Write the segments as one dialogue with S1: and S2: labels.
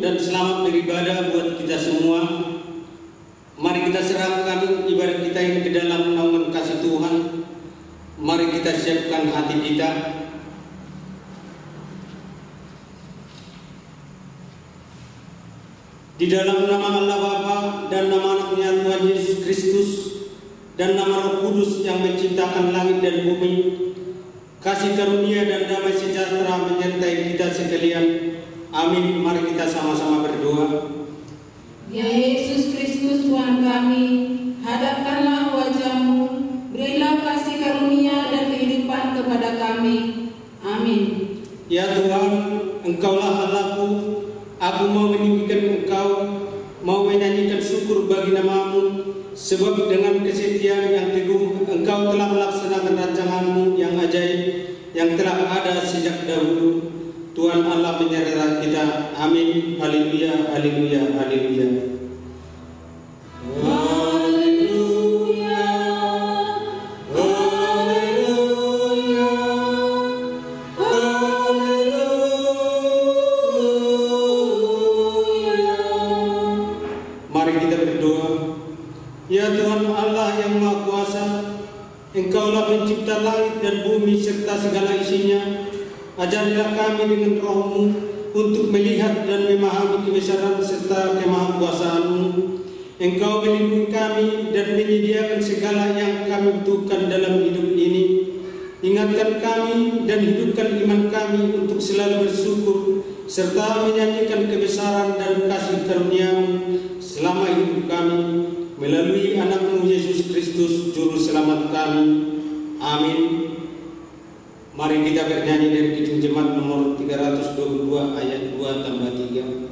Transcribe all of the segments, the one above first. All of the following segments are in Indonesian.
S1: dan selamat beribadah buat kita semua. Mari kita serahkan ibadah kita ini ke dalam naungan kasih Tuhan. Mari kita siapkan hati kita. Di dalam nama Allah Bapa dan nama Anaknya Tuhan Yesus Kristus dan nama Roh Kudus yang menciptakan langit dan bumi, kasih karunia dan damai sejahtera menyertai kita sekalian. Amin. Mari kita sama-sama berdoa.
S2: Ya Yesus Kristus Tuhan kami, hadapkanlah wajah-Mu, berilah kasih karunia dan kehidupan kepada kami. Amin.
S1: Ya Tuhan, Engkaulah Allahku, aku mau meninggikan Engkau, mau menyanyikan syukur bagi nama-Mu, sebab dengan kesetiaan yang teguh Engkau telah melaksanakan rancangan-Mu yang ajaib yang telah ada sejak dahulu. Tuhan Allah menyertai kita. Amin. Haleluya, haleluya, haleluya. Mari kita berdoa. Ya Tuhan Allah yang Maha Kuasa, Engkaulah pencipta langit dan bumi serta segala isinya. Ajarilah kami dengan Roh-Mu untuk melihat dan memahami kebesaran serta kemahakuasaan-Mu. Engkau melindungi kami dan menyediakan segala yang kami butuhkan dalam hidup ini. Ingatkan kami dan hidupkan iman kami untuk selalu bersyukur serta menyanyikan kebesaran dan kasih karunia-Mu selama hidup kami, melalui Anak-Mu Yesus Kristus Juru Selamat kami. Amin. Mari kita bernyanyi dari Kidung Jemaat nomor 322 ayat 2 tambah 3.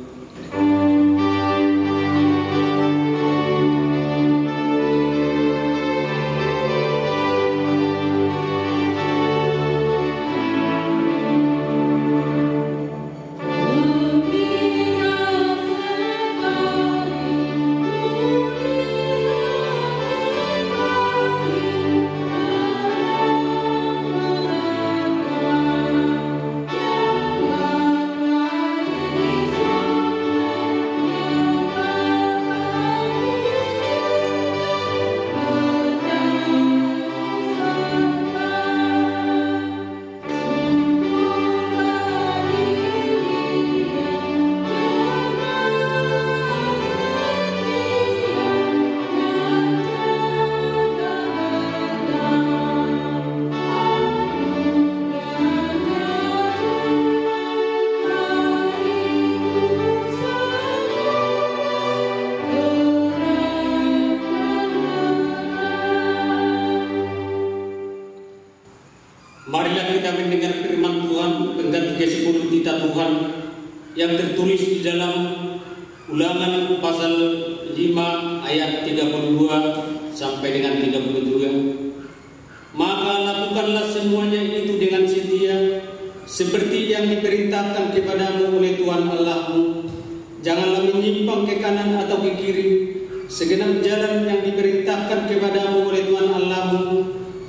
S1: Marilah kita mendengar firman Tuhan, pengganti ke-10 titah Tuhan yang tertulis di dalam Ulangan pasal 5 ayat 32 sampai dengan 33. Maka lakukanlah semuanya itu dengan setia, seperti yang diperintahkan kepadamu oleh Tuhan Allahmu. Janganlah menyimpang ke kanan atau ke kiri. Segenap jalan yang diperintahkan kepadamu oleh Tuhan Allahmu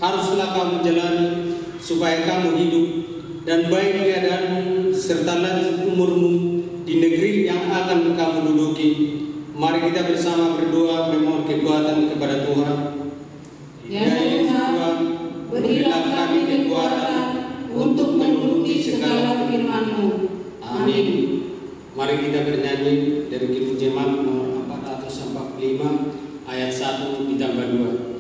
S1: haruslah kamu jalani, supaya kamu hidup dan baik keadaanmu serta lanjut umurmu di negeri yang akan kamu duduki. Mari kita bersama berdoa memohon kekuatan kepada Tuhan.
S2: Ya Tuhan, berilah kami kekuatan untuk menuruti segala firman-Mu.
S1: Amin. Mari kita bernyanyi dari Kidung Jemaat nomor 445 ayat 1 ditambah 2.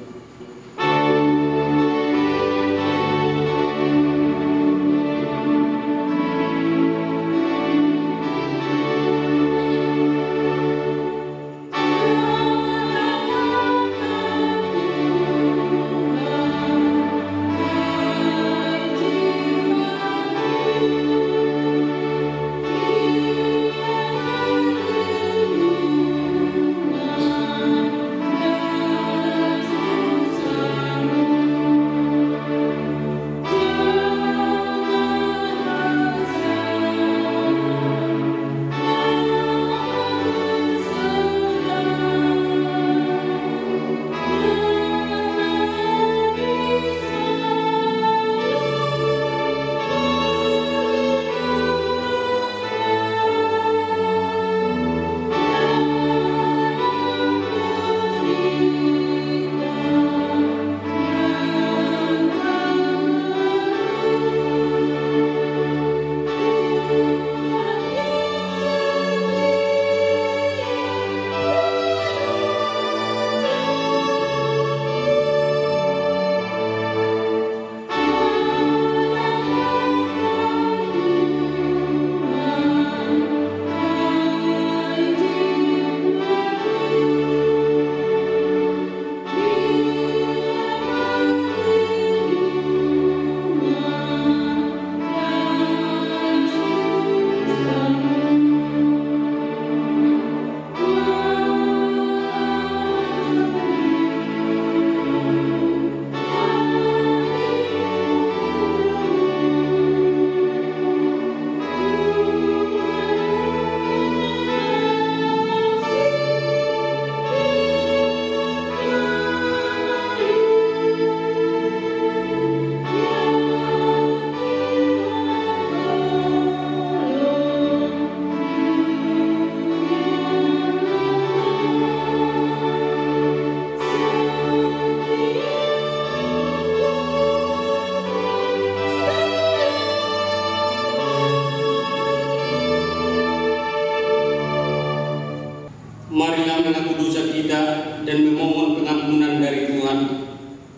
S1: Marilah mengaku dosa kita dan memohon pengampunan dari Tuhan.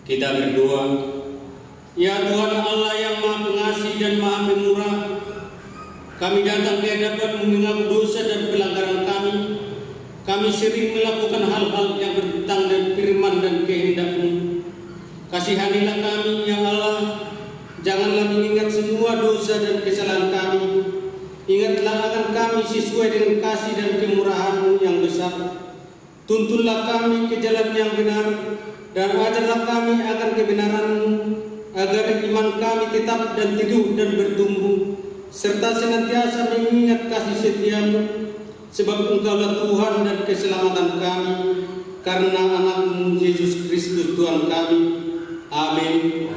S1: Kita berdoa. Ya Tuhan Allah yang Maha Pengasih dan Maha Pemurah, kami datang ke hadapan-Mu mengaku dosa dan pelanggaran kami. Kami sering melakukan hal-hal yang bertentangan dengan firman dan kehendak-Mu. Kasihanilah kami, ya Allah. Janganlah mengingat semua dosa dan kesalahan kami. Ingatlah akan kami sesuai dengan kasih dan kemurahan-Mu yang besar. Tuntunlah kami ke jalan yang benar, dan ajarlah kami akan kebenaran-Mu, agar iman kami tetap dan teguh dan bertumbuh, serta senantiasa mengingat kasih setia-Mu, sebab Engkaulah Tuhan dan keselamatan kami, karena anak-Mu Yesus Kristus Tuhan kami. Amin.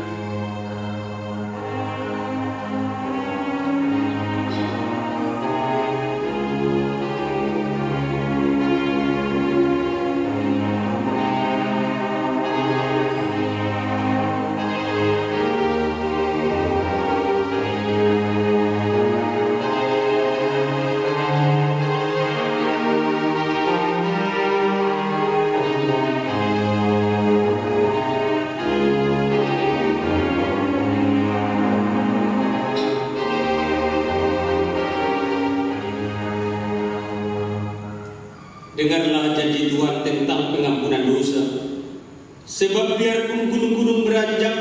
S1: Dengarlah janji Tuhan tentang pengampunan dosa. Sebab biarpun gunung-gunung beranjak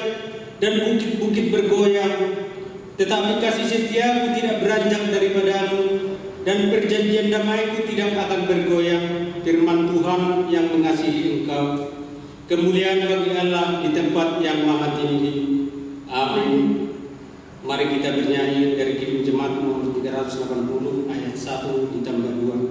S1: dan bukit-bukit bergoyang, tetapi kasih setia-Mu tidak beranjak daripada-Mu, dan perjanjian damai-Ku tidak akan bergoyang. Firman Tuhan yang mengasihi Engkau. Kemuliaan bagi Allah di tempat yang maha tinggi. Amin. Mari kita bernyanyi dari Kidung Jemaat nomor 380 ayat 1 ditambah 2.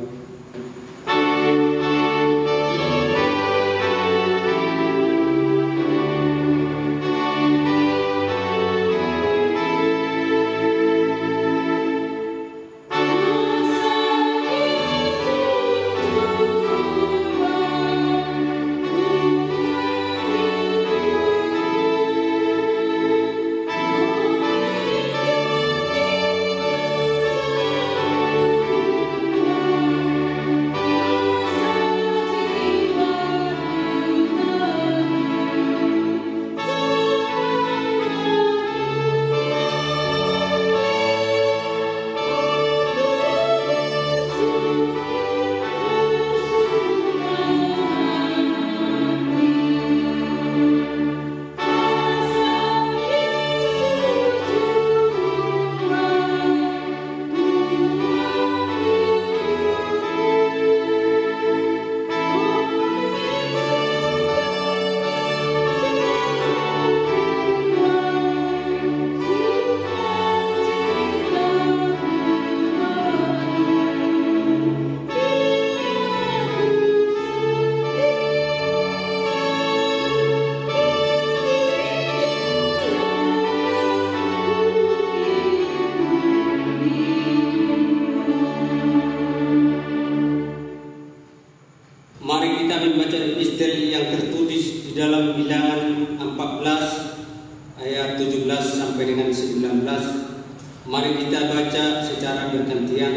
S1: Yang tertulis di dalam Bilangan 14 ayat 17 sampai dengan 19. Mari kita baca secara bergantian.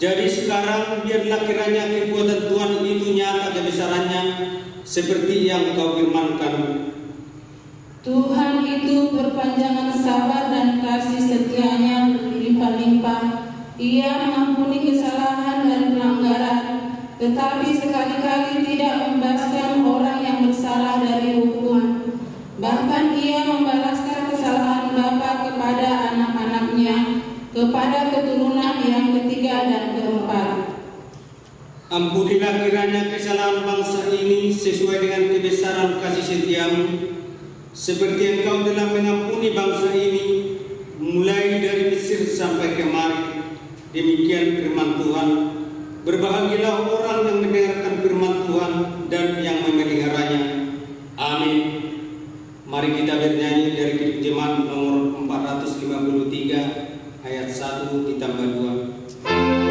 S1: Jadi sekarang biarlah kiranya kekuatan Tuhan itu nyata kebesarannya, seperti yang Kau firmankan.
S2: Tuhan itu berpanjangan sabar dan kasih setianya berlimpah-limpah. Ia mengampuni kesalahan dan pelanggaran, tetapi sekali-kali tidak membebaskan orang yang bersalah dari hukuman. Bahkan Ia membalaskan kesalahan bapa kepada anak-anaknya, kepada keturunan yang ketiga dan keempat.
S1: Ampunilah kiranya kesalahan bangsa ini sesuai dengan kebesaran kasih setia-Mu, seperti Engkau telah mengampuni bangsa ini mulai dari Mesir sampai kemari. Demikian firman Tuhan. Berbahagialah orang yang mendengarkan firman Tuhan dan yang memeliharanya. Amin. Mari kita bernyanyi dari Kidung Jemaat nomor 453 ayat 1 ditambah 2.
S2: Amin.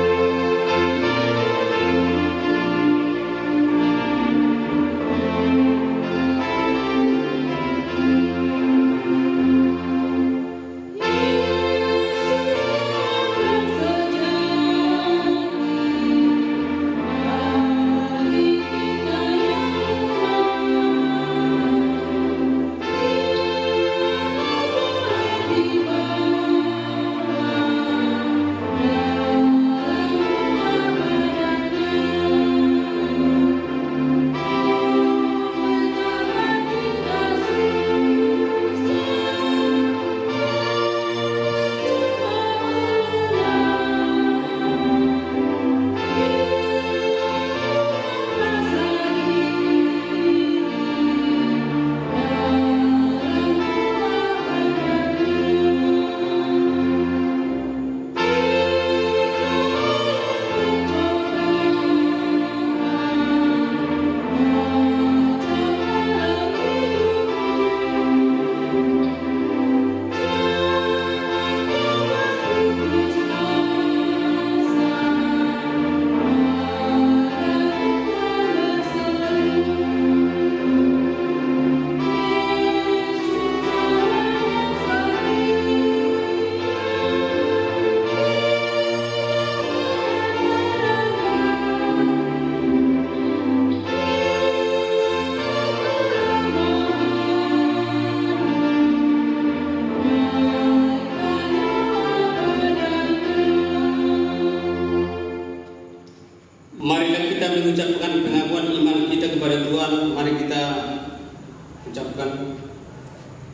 S1: Marilah kita mengucapkan pengakuan iman kita kepada Tuhan. Mari kita ucapkan.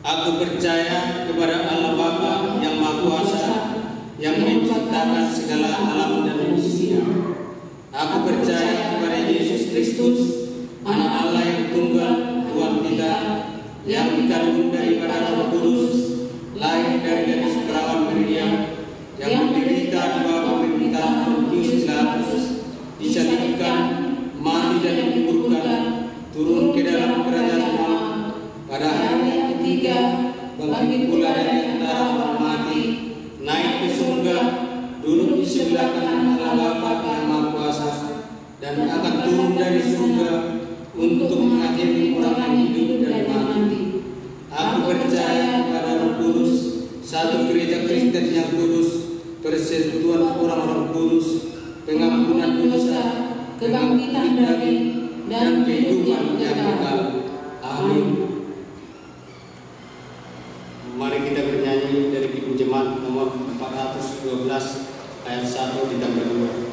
S1: Aku percaya kepada Allah Bapa yang Maha Kuasa, yang menciptakan segala alam dan isinya. Aku percaya kepada Yesus Kristus, Anak Allah yang tunggal, Tuhan kita, yang dikandung daripada Roh Kudus, lahir dari gadis perawan Maria, yang menderita di bawah pemerintahan Pontius Pilatus, disalibkan, mati dan dikuburkan, turun ke dalam kerajaan Allah, pada hari yang ketiga bangkit pula dari antara orang mati, naik ke surga, duduk di sebelah kanan Allah Bapa yang Maha Kuasa, dan akan turun dari surga untuk menghakimi orang yang hidup dan mati. Aku percaya kepada Roh Kudus, satu gereja Kristen yang kudus, persekutuan orang-orang kudus, pengampunan dosa, kebangkitan dari dan kehidupan yang kekal. Amin. Mari kita bernyanyi dari Kidung Jemaat nomor 412 ayat 1 ditambah 2.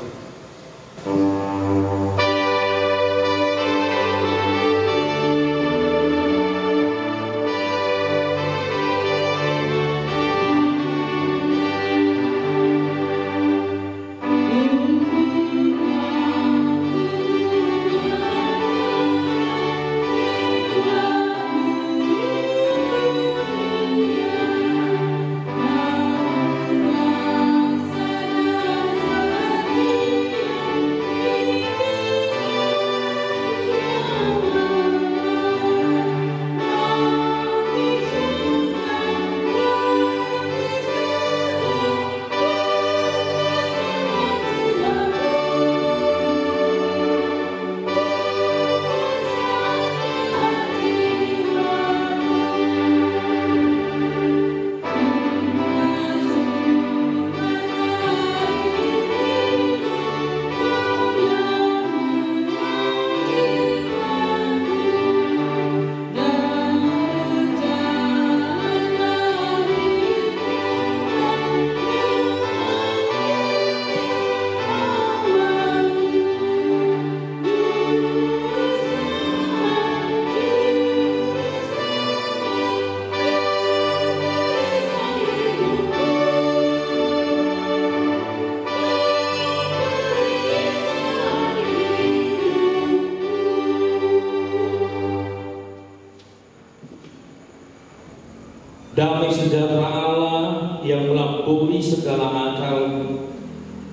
S3: Damai sejahtera Allah yang melampaui segala akal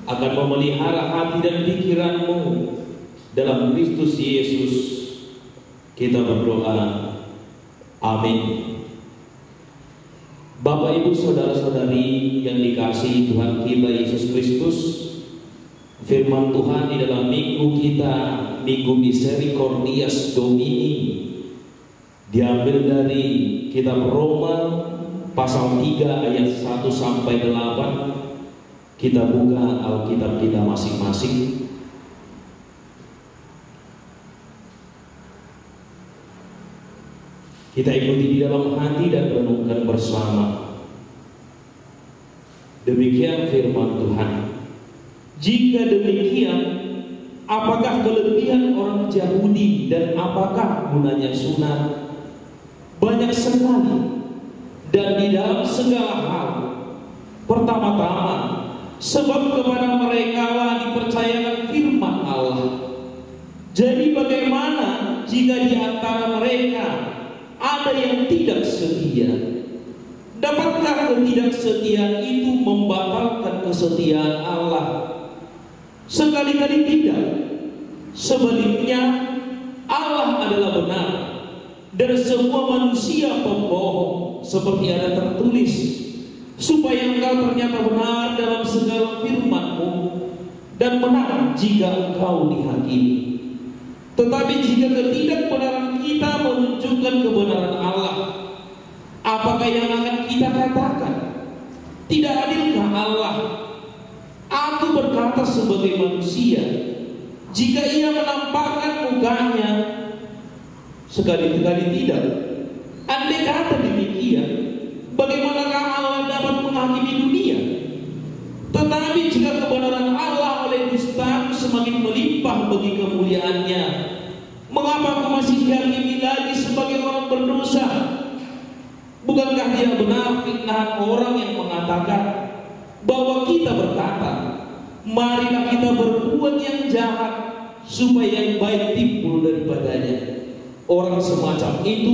S3: akan memelihara hati dan pikiranmu dalam Kristus Yesus. Kita berdoa. Amin. Bapak, Ibu, saudara-saudari yang dikasihi Tuhan kita Yesus Kristus, firman Tuhan di dalam minggu kita, Minggu Misericordias Domini, diambil dari kitab Roma pasal 3 ayat 1 sampai 8. Kita buka Alkitab kita masing-masing. Kita ikuti di dalam hati dan renungkan bersama. Demikian firman Tuhan. Jika demikian, apakah kelebihan orang Yahudi dan apakah gunanya sunat? Banyak sekali, dan di dalam segala hal. Pertama-tama, sebab kepada mereka lah dipercayakan firman Allah. Jadi bagaimana jika di antara mereka ada yang tidak setia? Dapatkah ketidaksetiaan itu membatalkan kesetiaan Allah? Sekali-kali tidak. Sebaliknya, Allah adalah benar dan semua manusia pembohong, seperti ada tertulis, supaya engkau ternyata benar dalam segala firman-Mu dan menang jika engkau dihakimi. Tetapi jika ketidakbenaran kita menunjukkan kebenaran Allah, apakah yang akan kita katakan? Tidak adilkah Allah? Aku berkata sebagai manusia, jika ia menampakkan mukanya, sekali-kali tidak. Andai kata demikian, bagaimanakah Allah dapat menghakimi dunia? Tetapi jika kebenaran Allah oleh dusta semakin melimpah bagi kemuliaan-Nya. Mengapa Aku masih dihakimi lagi sebagai orang berdosa? Bukankah Dia benar fitnah orang yang mengatakan bahwa kita berkata, marilah kita berbuat yang jahat supaya yang baik timbul daripadanya. Orang semacam itu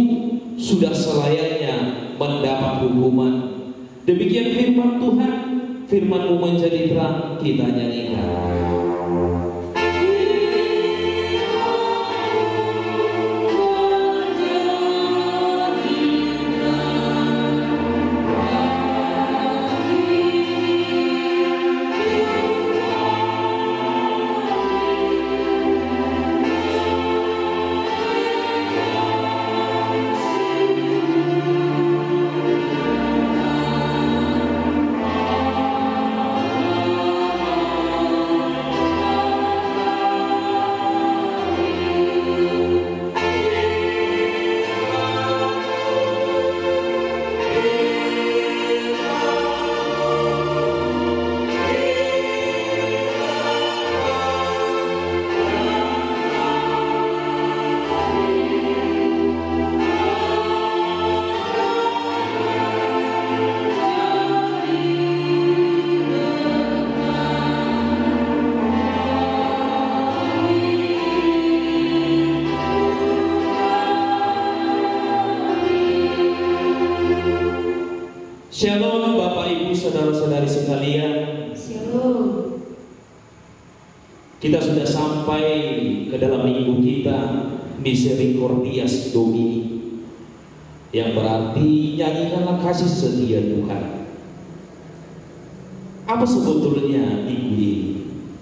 S3: sudah selayaknya mendapat hukuman. Demikian firman Tuhan. Firman-Mu menjadi terang, kita nyanyikan. Shalom Bapak Ibu Saudara-saudari sekalian.
S2: Shalom.
S3: Kita sudah sampai ke dalam minggu kita Misericordias Domini, yang berarti nyanyikanlah kasih setia Tuhan. Apa sebetulnya minggu ini?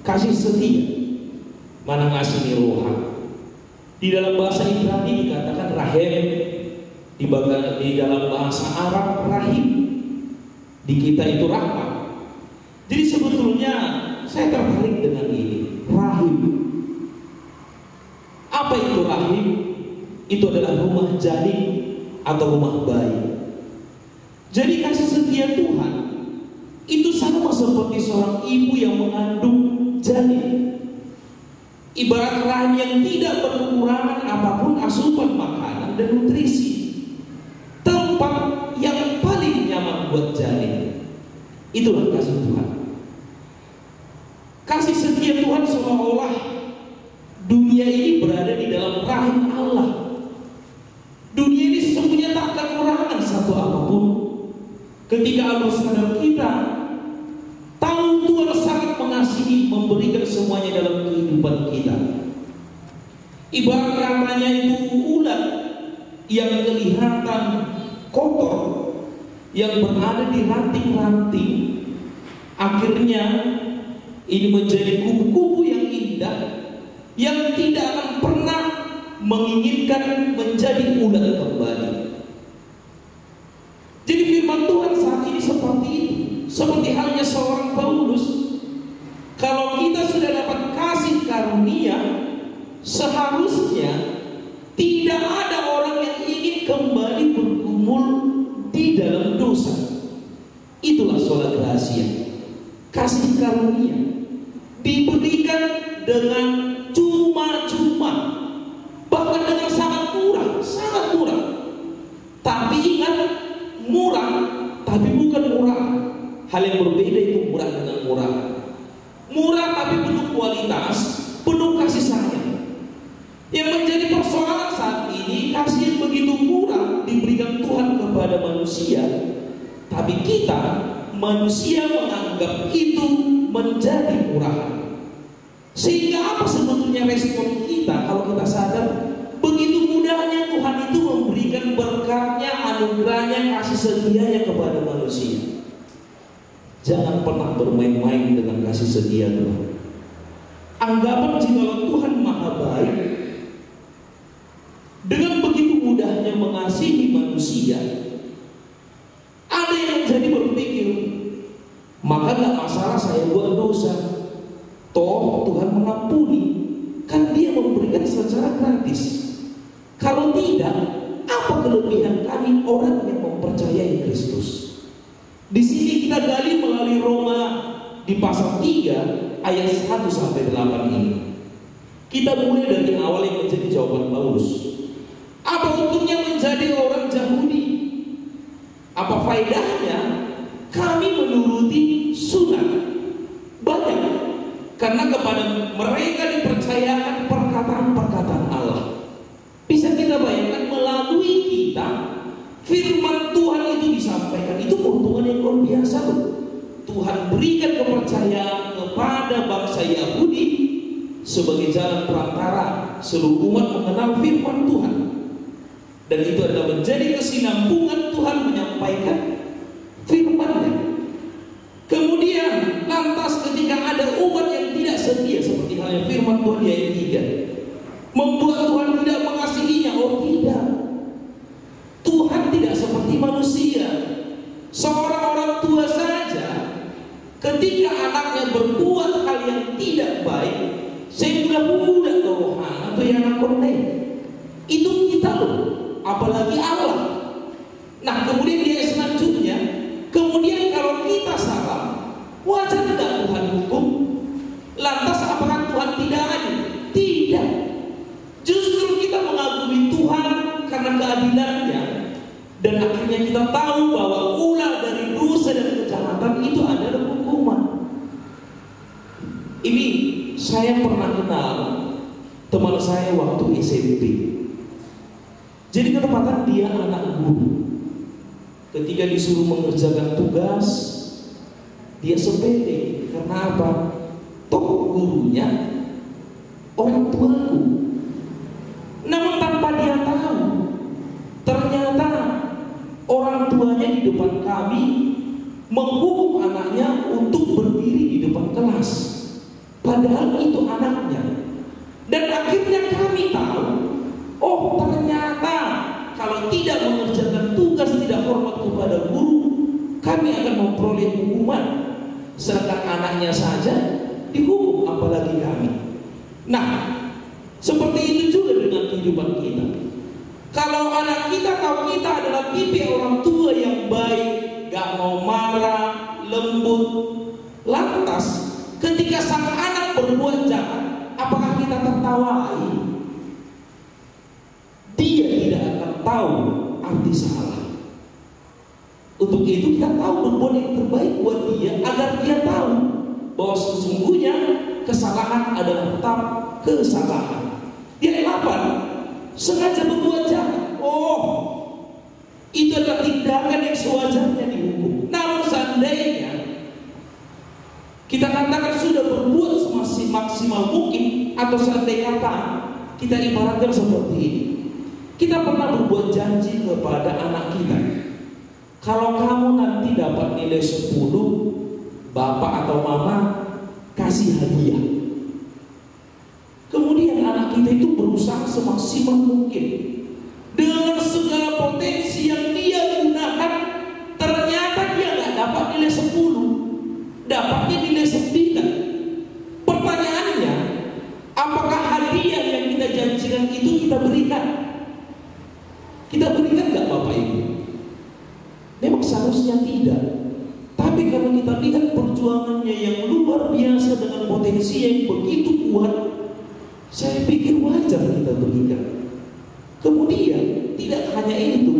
S3: Kasih setia, mana ngasih roha. Di dalam bahasa Ibrani dikatakan rahim, di dalam bahasa Arab rahim. Di kita itu rahmat. Jadi sebetulnya saya tertarik dengan ini, rahim. Apa itu rahim? Itu adalah rumah janin atau rumah bayi. Jadi kasih setia Tuhan itu sama seperti seorang ibu yang mengandung janin. Ibarat rahim yang tidak berkekurangan apapun asupan makanan dan nutrisi. Tempat yang paling nyaman buat janin. Itulah kasih Tuhan. Kasih setia Tuhan seolah-olah dunia ini berada di dalam rahim Allah. Dunia ini sesungguhnya tak kekurangan satu apapun. Ketika Allah sadar kita tahu Tuhan sangat mengasihi, memberikan semuanya dalam kehidupan kita. Ibarat katanya itu ulat yang kelihatan kotor, yang berada di ranting-ranting, akhirnya ini menjadi kupu-kupu yang indah, yang tidak akan pernah menginginkan menjadi ulat kembali. Jadi firman Tuhan saat ini seperti itu, seperti halnya seorang Paulus. Kalau kita sudah dapat kasih karunia, seharusnya tidak ada orang yang ingin kembali bergumul di dalam dosa. Itulah sola gracia, kasih karunia diberikan dengan cuma-cuma, bahkan dengan sangat murah, sangat murah. Tapi ingat, murah tapi bukan murah. Hal yang berbeda itu murah dengan murah. Murah tapi penuh kualitas, penuh kasih sayang. Yang menjadi persoalan saat ini, kasih yang begitu murah diberikan Tuhan kepada manusia, tapi kita manusia menganggap itu menjadi murah. Sehingga apa sebetulnya respon kita kalau kita sadar begitu mudahnya Tuhan itu memberikan berkatnya, anugerahnya, kasih setianya kepada manusia. Jangan pernah bermain-main dengan kasih setia Tuhan. Anggapan jika Tuhan maha baik, dengan begitu mudahnya mengasihi manusia, ada yang jadi berpikir, maka gak masalah saya buat dosa, toh Tuhan mengampuni, kan Dia memberikan secara gratis. Kalau tidak, apa kelebihan kami orang yang mempercayai Kristus? Di sini kita gali melalui Roma di pasal 3 ayat 1 sampai 8 ini. Kita mulai dari awal yang menjadi jawaban Paulus. Apa untungnya menjadi orang Yahudi? Apa faedahnya kami menuruti sunat? Banyak, karena kepada mereka dipercayakan perkataan-perkataan Allah. Bisa kita bayangkan melalui kita firman Tuhan itu disampaikan. Itu keuntungan yang luar biasa loh. Tuhan berikan kepercayaan kepada bangsa Yahudi sebagai jalan perantara seluruh umat mengenal firman Tuhan. Dan itu adalah menjadi kesinambungan Tuhan menyampaikan firman-Nya. Kemudian lantas ketika ada umat yang tidak setia, seperti halnya firman Tuhan di ayat 3, membuat Tuhan tidak mengasihinya. Oh tidak, Tuhan tidak seperti manusia. Seorang orang tua saja ketika anaknya berbuat hal yang tidak baik, saya mudah rohana atau yang anak konten, itu kita loh, apalagi Allah. Nah kemudian di ayat selanjutnya, kemudian kalau kita salah, wajar tidak Tuhan hukum? Lantas apakah Tuhan tidak adil? Tidak. Justru kita mengagumi Tuhan karena keadilannya. Dan akhirnya kita tahu bahwa ulah dari dosa dan kejahatan itu adalah hukuman. Ini saya pernah kenal teman saya waktu SMP. Jadi ketepatan dia anak guru. Ketika disuruh mengerjakan tugas, dia sepele. Karena apa? Toh gurunya orang tuaku. Namun tanpa dia tahu, ternyata orang tuanya di depan kami menghukum anaknya untuk berdiri di depan kelas. Padahal itu anaknya. Dan akhirnya kami tahu, oh ternyata kalau tidak mengerjakan tugas, tidak hormat kepada guru, kami akan memperoleh hukuman. Sedangkan anaknya saja dihukum, apalagi kami. Nah, seperti itu juga dengan kehidupan kita. Kalau anak kita tahu kita adalah tipe orang tua yang baik, gak mau marah, lembut, lantas ketika sang anak berbuat jahat, apakah kita tertawai? Dia tidak akan tahu arti salah. Untuk itu kita tahu berbuat yang terbaik buat dia, agar dia tahu bahwa sesungguhnya kesalahan adalah tetap kesalahan. Dia 8 sengaja berbuat jahat. Oh, itu adalah tindakan yang sewajarnya dihukum. Namun seandainya kita katakan sudah berbuat semaksimal mungkin, atau seandainya kata kita ibaratkan seperti ini, kita pernah berbuat janji kepada anak kita, kalau kamu nanti dapat nilai 10, bapak atau mama kasih hadiah. Kemudian anak kita itu berusaha semaksimal mungkin dengan segala potensi yang dia gunakan. Ternyata dia gak dapat nilai 10, dapatnya nilai 9. Pertanyaannya, apakah hadiah yang kita janjikan itu kita berikan? Kita berikan gak Bapak Ibu? Memang seharusnya tidak. Tapi kalau kita lihat perjuangannya yang luar biasa dengan potensi yang begitu kuat, saya pikir wajar kita berikan. Kemudian tidak hanya itu,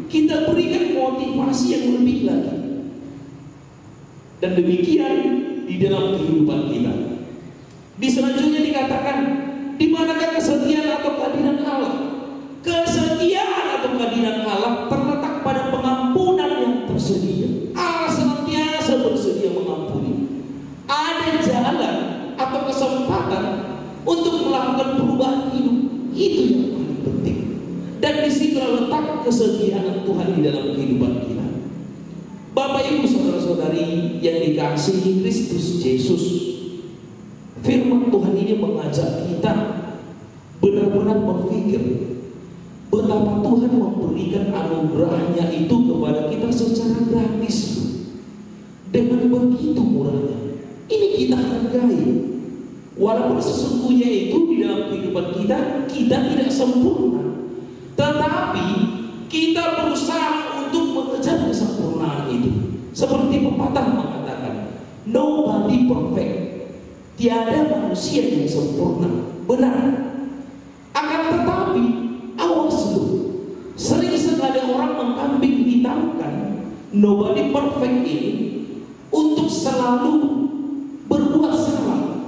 S3: kita berikan motivasi yang lebih lagi. Dan demikian di dalam kehidupan kita. Di selanjutnya dikatakan, di manakah kesetiaan atau keadilan Allah? Kesetiaan atau keadilan Allah terletak pada pengampunan yang tersedia. Allah senantiasa bersedia mengampuni. Ada jalan atau kesempatan untuk melakukan perubahan hidup. Itu yang paling penting. Dan di situ letak kesetiaan Tuhan di dalam kehidupan kita. Bapak Ibu saudara-saudari yang dikasihi Kristus Yesus, firman Tuhan ini mengajak kita benar-benar berpikir betapa Tuhan memberikan anugerahnya itu kepada kita secara gratis, dengan begitu murahnya. Ini kita hargai. Walaupun sesungguhnya itu di dalam kehidupan kita tidak sempurna, tetapi kita berusaha untuk mengejar kesempurnaan itu. Seperti pepatah mengatakan, nobody perfect. Tiada manusia yang sempurna, benar. Akan tetapi awas lu, sering sekali orang mengkambing hitamkan nobody perfect ini untuk selalu berbuat salah.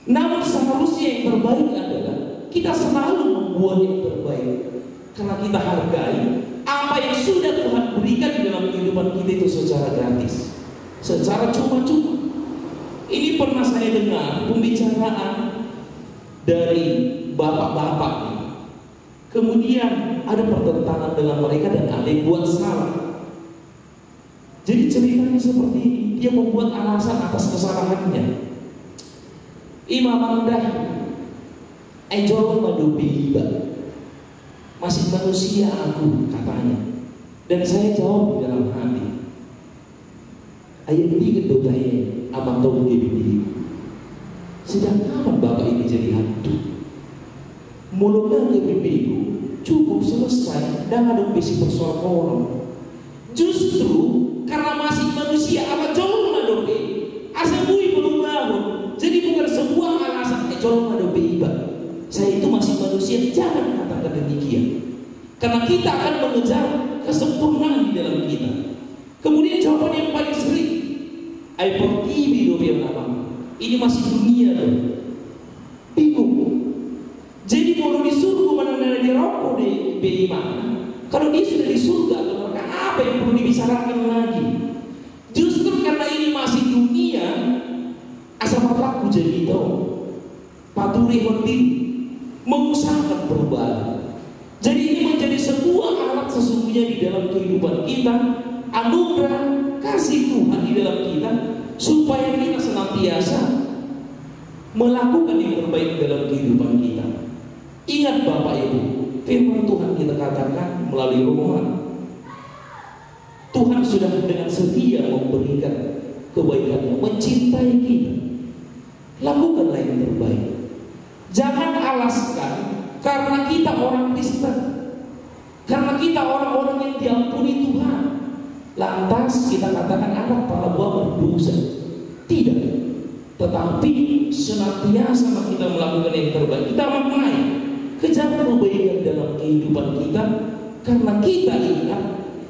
S3: Namun seharusnya yang terbaik adalah kita selalu membuat yang terbaik, karena kita hargai apa yang sudah Tuhan berikan di dalam kehidupan kita itu secara gratis, secara cuma-cuma. Ini pernah saya dengar pembicaraan dari bapak-bapak ini. Kemudian ada pertentangan dengan mereka dan ada yang buat salah. Jadi ceritanya seperti ini, dia membuat alasan atas kesalahannya. Imam Anda ejol madubiba, masih manusia aku, katanya. Dan saya jawab di dalam hati, ayat ini kedotanya amat tahu begini. Sejak kapan bapak ini jadi hantu? Mulutnya ke bibiku cukup selesai dan ada besi persoalan orang. Justru karena masih manusia amat jauh madobe, asal bui belum bangun. Jadi bukan sebuah alasan jauh madobe iba. Saya itu masih manusia, jangan katakan demikian. Karena kita akan mengejar kesempurnaan di dalam kita. Kemudian jawaban yang paling sering, I pertibi dobian apa? Ini masih dunia loh. Bingung. Jadi kalau di surga mana di rokok di mana? Kalau dia sudah di surga, maka apa yang perlu dibicarakan lagi? Justru karena ini masih dunia, asal aku jadi tahu. Paturi hati mengusahakan perubahan. Jadi ini menjadi sebuah alat sesungguhnya di dalam kehidupan kita, anugerah kasih Tuhan di dalam kita, supaya kita senantiasa melakukan yang terbaik dalam kehidupan kita. Ingat Bapak Ibu, firman Tuhan kita katakan melalui Roma, Tuhan sudah dengan setia memberikan kebaikannya, mencintai kita. Lakukanlah yang terbaik. Jangan alaskan karena kita orang Kristen, karena kita orang-orang yang diampuni Tuhan, lantas kita katakan anak para buah berdosa. Tidak. Tetapi senantiasa kita melakukan yang terbaik. Kita maknai kejar kebaikan dalam kehidupan kita, karena kita ingat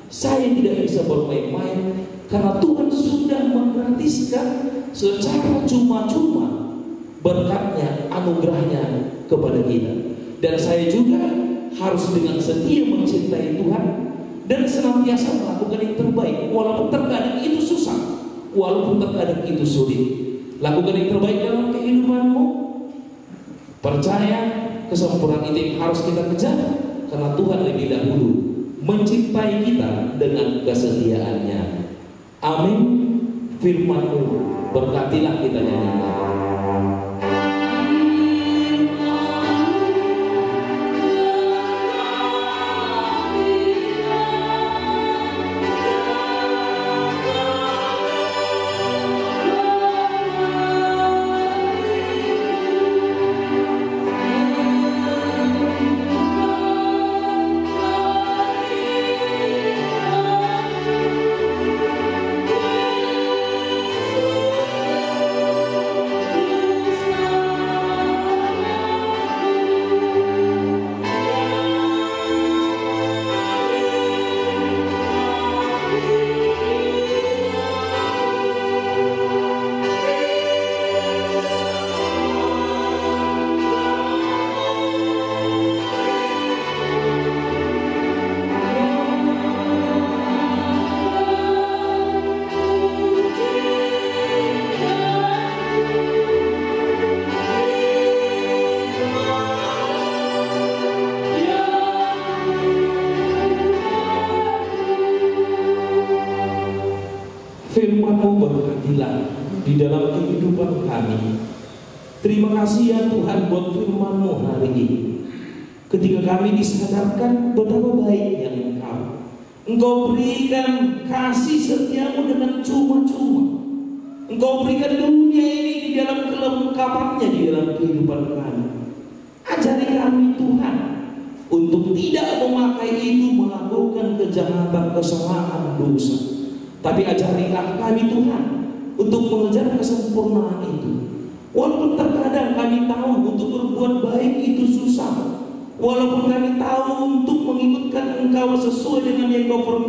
S3: saya tidak bisa bermain-main, karena Tuhan sudah menggratiskan secara cuma-cuma berkatnya, anugerahnya kepada kita. Dan saya juga harus dengan setia mencintai Tuhan dan senantiasa melakukan yang terbaik, walaupun terkadang itu susah, walaupun terkadang itu sulit. Lakukan yang terbaik dalam kehidupanmu. Percaya kesempurnaan itu yang harus kita kejar, karena Tuhan lebih dahulu mencintai kita dengan kesetiaannya. Amin. Firman-Mu berkatilah kita nyanyikan. Firman-Mu berkatilah di dalam kehidupan kami. Terima kasih ya Tuhan buat firman-Mu hari ini. Ketika kami disadarkan betapa baiknya Engkau berikan kasih setiamu dengan cuma-cuma. Engkau berikan dunia ini di dalam kelengkapannya di dalam kehidupan kami. Ajari kami Tuhan untuk tidak memakai itu melakukan kejahatan, kesalahan, dosa. Tapi ajarilah kami Tuhan untuk mengejar kesempurnaan itu. Walaupun terkadang kami tahu untuk berbuat baik itu susah, walaupun kami tahu untuk mengikutkan Engkau sesuai dengan yang Kau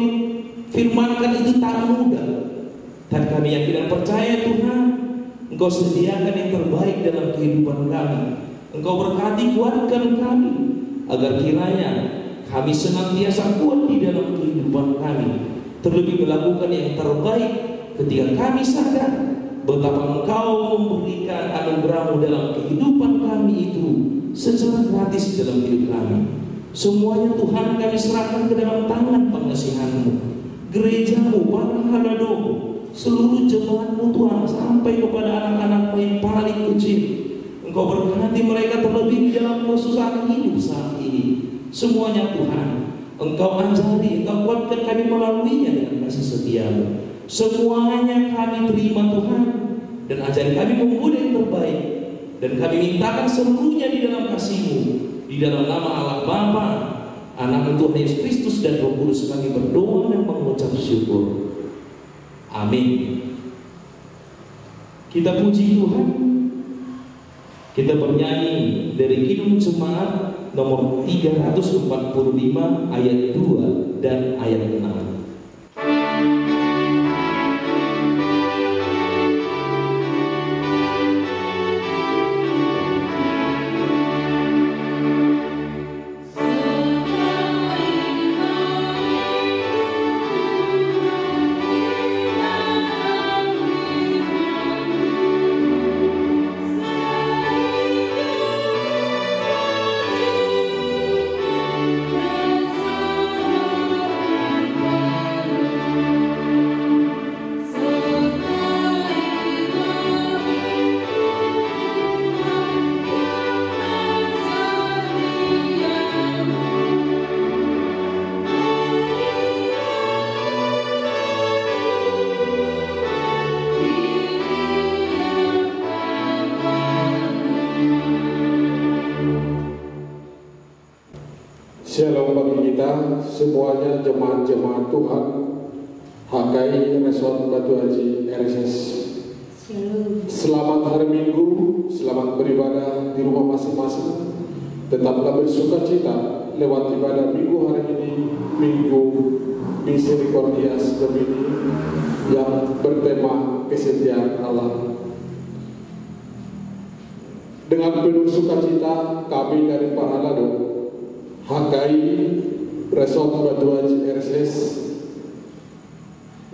S3: firmankan itu tak mudah, dan kami yakin dan percaya Tuhan, Engkau sediakan yang terbaik dalam kehidupan kami. Engkau berkati, kuatkan kami, agar kiranya kami senantiasa kuat di dalam kehidupan kami, terlebih melakukan yang terbaik ketika kami sadar betapa Engkau memberikan anugerah-Mu dalam kehidupan kami itu secara gratis dalam hidup kami. Semuanya Tuhan kami serahkan ke dalam tangan pengasihan-Mu, gereja-Mu, para haladomu, seluruh jemaat-Mu Tuhan, sampai kepada anak-anak-Mu yang paling kecil. Engkau berkati mereka terlebih di dalam kesusahan hidup saat ini. Semuanya Tuhan, Engkau ajari, Engkau kuatkan kami melaluinya dengan kasih setia-Mu. Semuanya kami terima Tuhan, dan ajari kami memudah yang terbaik, dan kami mintakan seluruhnya di dalam kasih-Mu, di dalam nama Allah Bapa, Anak Tuhan Yesus Kristus dan Roh Kudus kami berdoa dan mengucap syukur. Amin. Kita puji Tuhan. Kita bernyanyi dari Kidung Jemaat nomor 345 ayat 2 dan ayat 6.
S4: Shalom bagi kita semuanya, jemaat-jemaat Tuhan HKI Resort Batu Haji RSS.
S2: Shalom.
S4: Selamat hari Minggu, selamat beribadah di rumah masing-masing. Tetaplah bersuka cita lewat ibadah Minggu hari ini, Minggu Misericordias Domini, yang bertema kesetiaan Allah. Dengan penuh sukacita kami dari Paralado HKI Resort Batu Haji RSS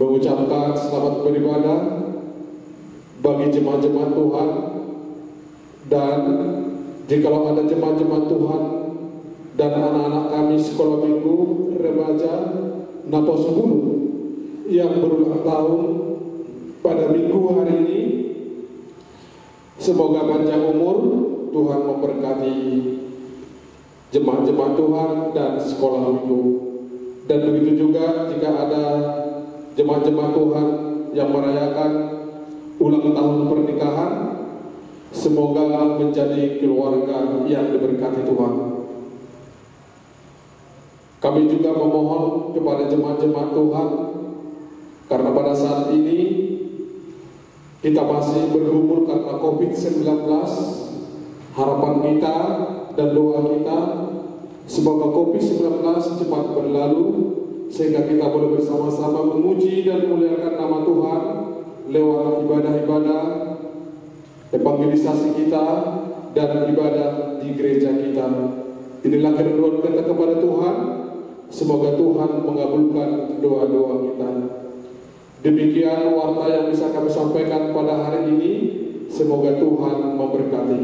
S4: mengucapkan selamat beribadah bagi jemaat-jemaat Tuhan, dan jikalau ada jemaat-jemaat Tuhan dan anak-anak kami sekolah minggu remaja Napo 10 yang berulang tahun pada minggu hari ini, semoga panjang umur, Tuhan memberkati jemaat-jemaat Tuhan dan sekolah minggu. Dan begitu juga jika ada jemaat-jemaat Tuhan yang merayakan ulang tahun pernikahan, semoga menjadi keluarga yang diberkati Tuhan. Kami juga memohon kepada jemaat-jemaat Tuhan, karena pada saat ini kita masih bergumul karena COVID-19, harapan kita dan doa kita semoga COVID-19 cepat berlalu, sehingga kita boleh bersama-sama memuji dan memuliakan nama Tuhan lewat ibadah-ibadah, evangelisasi kita, dan ibadah di gereja kita. Inilah kerinduan kita kepada Tuhan. Semoga Tuhan mengabulkan doa-doa kita. Demikian warta yang bisa kami sampaikan pada hari ini. Semoga Tuhan memberkati.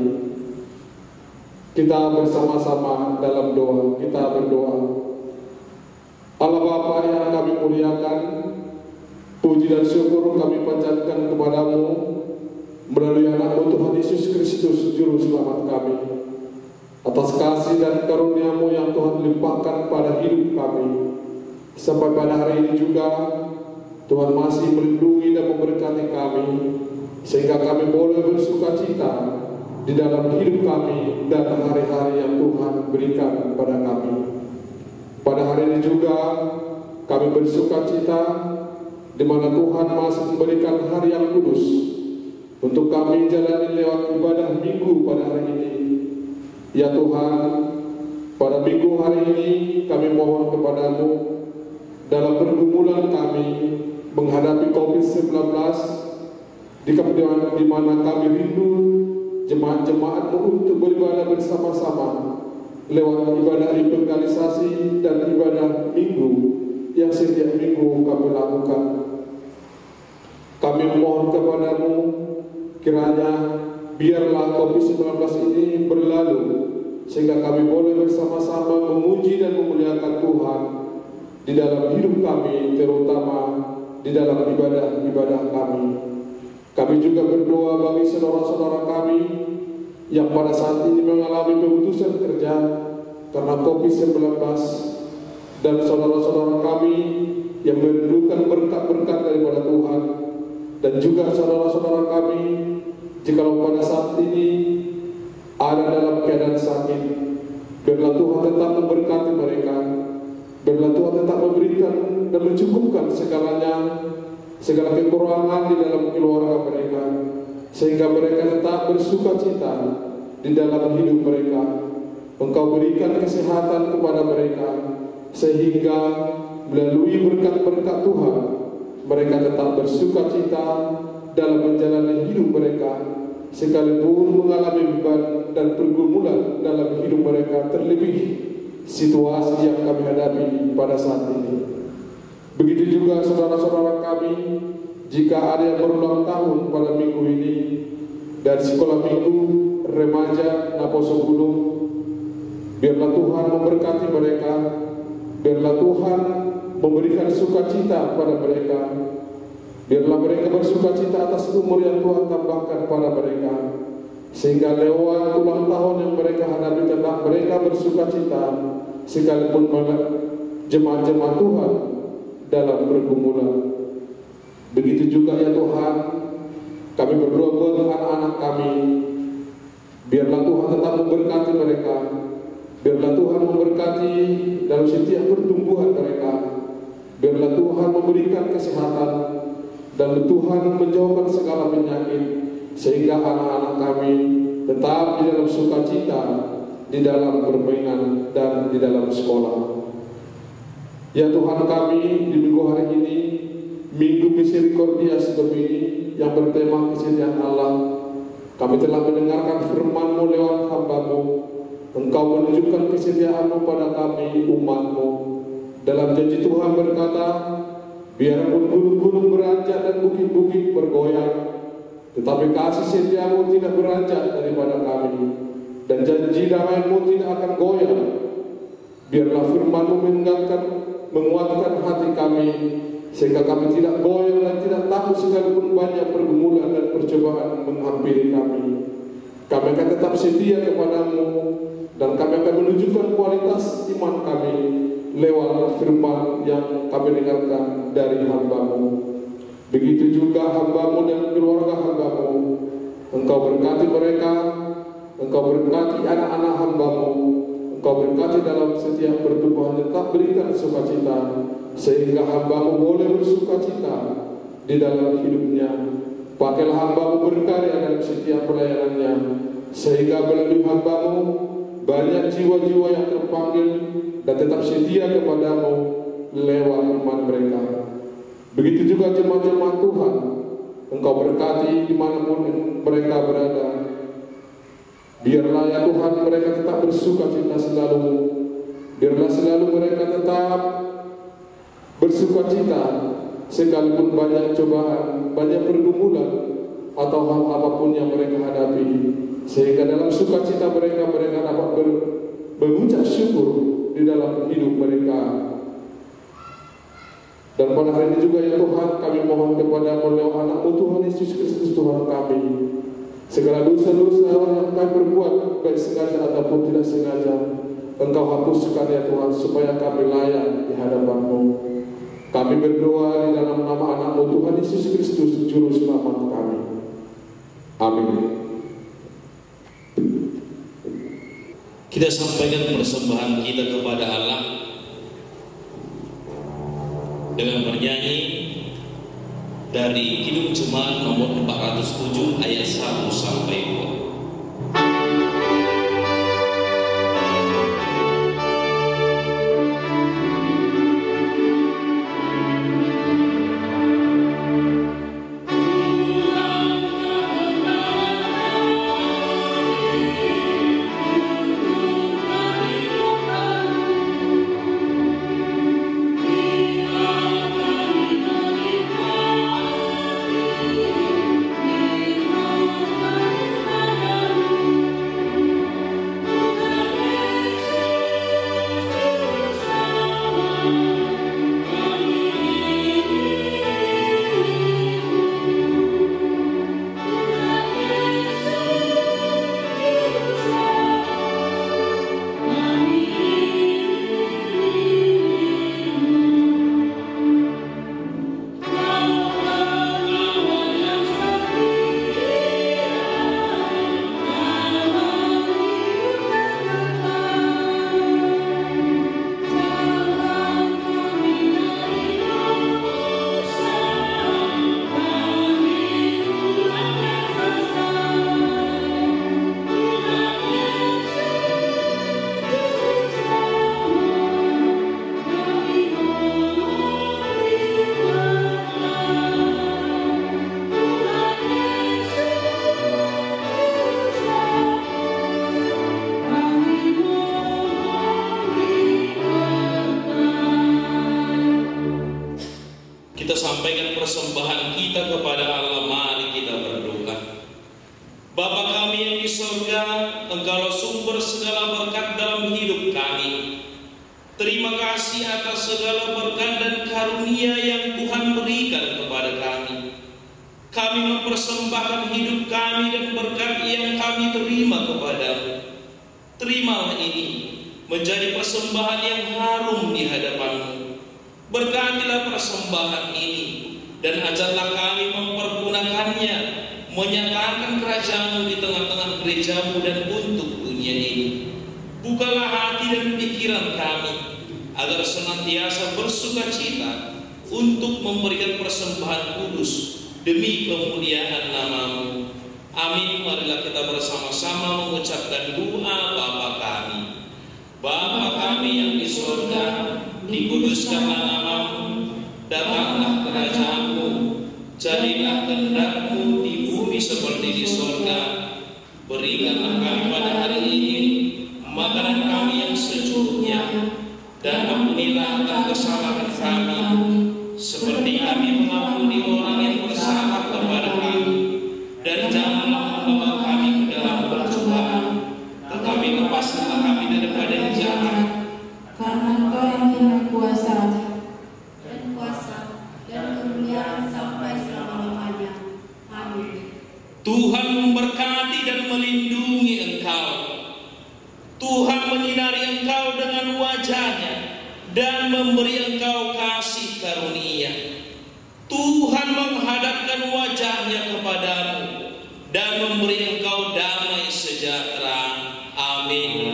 S4: Kita bersama-sama dalam doa. Kita berdoa. Allah Bapa yang kami muliakan, puji dan syukur kami panjatkan kepadamu melalui anak-Mu Tuhan Yesus Kristus, Juru Selamat kami, atas kasih dan karunia-Mu yang Tuhan limpahkan pada hidup kami. Sampai pada hari ini juga Tuhan masih melindungi dan memberkati kami, sehingga kami boleh bersuka cita di dalam hidup kami dan hari-hari yang Tuhan berikan pada kami. Pada hari ini juga kami bersuka cita di mana Tuhan masih memberikan hari yang kudus, untuk kami jalani lewat ibadah minggu pada hari ini. Ya Tuhan, pada minggu hari ini kami mohon kepadamu dalam pergumulan kami menghadapi COVID-19, di mana kami rindu jemaat-jemaatmu untuk beribadah bersama-sama lewat ibadah evangelisasi dan ibadah minggu yang setiap minggu kami lakukan. Kami mohon kepadamu, kiranya biarlah COVID-19 ini berlalu, sehingga kami boleh bersama-sama memuji dan memuliakan Tuhan di dalam hidup kami, terutama di dalam ibadah-ibadah kami. Kami juga berdoa bagi saudara-saudara kami yang pada saat ini mengalami pemutusan kerja karena COVID-19, dan saudara-saudara kami yang merindukan berkat-berkat daripada Tuhan, dan juga saudara-saudara kami jikalau pada saat ini ada dalam keadaan sakit, biarlah Tuhan tetap memberkati mereka, biarlah Tuhan tetap memberikan dan mencukupkan segala kekurangan di dalam keluarga mereka, sehingga mereka tetap bersuka cita di dalam hidup mereka. Engkau berikan kesehatan kepada mereka, sehingga melalui berkat-berkat Tuhan mereka tetap bersuka cita dalam menjalani hidup mereka, sekalipun mengalami beban dan pergumulan dalam hidup mereka, terlebih situasi yang kami hadapi pada saat ini. Begitu juga saudara-saudara kami, jika ada yang berulang tahun pada minggu ini dari sekolah minggu remaja Naposo Gunung, biarlah Tuhan memberkati mereka, biarlah Tuhan memberikan sukacita pada mereka, biarlah mereka bersukacita atas umur yang Tuhan tambahkan pada mereka, sehingga lewat ulang tahun yang mereka hadapi tetap mereka bersukacita, sekalipun jemaat-jemaat Tuhan dalam pergumulan. Begitu juga ya Tuhan, kami berdoa buat anak-anak kami, biarlah Tuhan tetap memberkati mereka, biarlah Tuhan memberkati dalam setiap pertumbuhan mereka, biarlah Tuhan memberikan kesehatan, dan Tuhan menjauhkan segala penyakit, sehingga anak-anak kami tetap di dalam sukacita, di dalam permainan, dan di dalam sekolah. Ya Tuhan kami, di minggu hari ini, Minggu Misericordias Domini, yang bertema kesetiaan Allah, kami telah mendengarkan firman-Mu lewat hamba-Mu. Engkau menunjukkan kesetiaan-Mu pada kami, umat-Mu. Dalam janji Tuhan berkata, biarpun gunung-gunung beranjak dan bukit-bukit bergoyang, tetapi kasih setia-Mu tidak beranjak daripada kami, dan janji damai-Mu tidak akan goyang. Biarlah firman-Mu menguatkan hati kami, sehingga kami tidak goyang dan tidak takut sekalipun banyak pergumulan dan percobaan menghampiri kami. Kami akan tetap setia kepada-Mu, dan kami akan menunjukkan kualitas iman kami lewat firman yang kami dengarkan dari hamba-Mu. Begitu juga hamba-Mu dan keluarga hamba-Mu. Engkau berkati mereka, Engkau berkati anak-anak hamba-Mu, Engkau berkati dalam setiap pertumbuhan, tetap berikan sukacita, sehingga hamba-Mu boleh bersukacita di dalam hidupnya. Pakailah hamba-Mu berkarya dalam setiap pelayanannya, sehingga melalui hamba-Mu banyak jiwa-jiwa yang terpanggil dan tetap setia kepada-Mu lewat iman mereka. Begitu juga jemaat-jemaat Tuhan, Engkau berkati dimanapun mereka berada. Biarlah ya Tuhan mereka tetap bersukacita selalu. Biarlah selalu mereka tetap bersukacita, sekalipun banyak cobaan, banyak pergumulan, atau hal apapun yang mereka hadapi, sehingga dalam sukacita mereka dapat mengucap syukur di dalam hidup mereka. Dan pada hari ini juga ya Tuhan, kami mohon kepada-Mu lewat anak-Mu Tuhan Yesus Kristus Tuhan kami, segala dosa-dosa yang kami berbuat, baik sengaja ataupun tidak sengaja, Engkau hapuskan ya Tuhan, supaya kami layak di hadapan-Mu. Kami berdoa di dalam nama anak-Mu Tuhan Yesus Kristus, Juru Selamat kami. Amin.
S3: Kita sampaikan persembahan kita kepada Allah dengan bernyanyi dari Kidung Jemaat nomor 407 ayat 1 sampai 2. Kita sampaikan persembahan kita kepada Allah. Mari kita berdoa. Bapa kami yang di surga, Engkaulah sumber segala berkat dalam hidup kami. Terima kasih atas segala berkat dan karunia yang Tuhan berikan kepada kami. Kami mempersembahkan hidup kami dan berkat yang kami terima kepadamu. Terimalah ini menjadi persembahan yang harum di hadapan-Mu. Berkatilah persembahan ini dan ajarlah kami mempergunakannya, menyatakan kerajaan-Mu di tengah-tengah gereja-Mu dan untuk dunia ini. Bukalah hati dan pikiran kami agar senantiasa bersukacita untuk memberikan persembahan kudus demi kemuliaan nama-Mu. Amin. Marilah kita bersama-sama mengucapkan doa Bapa kami. Bapa kami yang di surga, dikuduskanlah nama-Mu, datanglah kerajaan-Mu, jadilah kehendak-Mu di bumi seperti di surga. Berikanlah kami pada hari ini makanan kami yang secukupnya, dan ampunilah atas kesalahan kami, seperti kami mengampuni orang yang bersalah kepada kami. Dan janganlah membawa kami ke dalam percobaan, tetapi lepaskanlah kami daripada yang jahat.
S2: Karena Engkau yang Maha Kuasa
S5: dan kemuliaan sampai selama-lamanya. Amin.
S3: Tuhan memberkati dan melindungi engkau. Tuhan menyinari engkau dengan wajah-Nya dan memberi engkau kasih karunia. Tuhan menghadapkan wajah-Nya kepadamu dan memberi engkau damai sejahtera. Amin.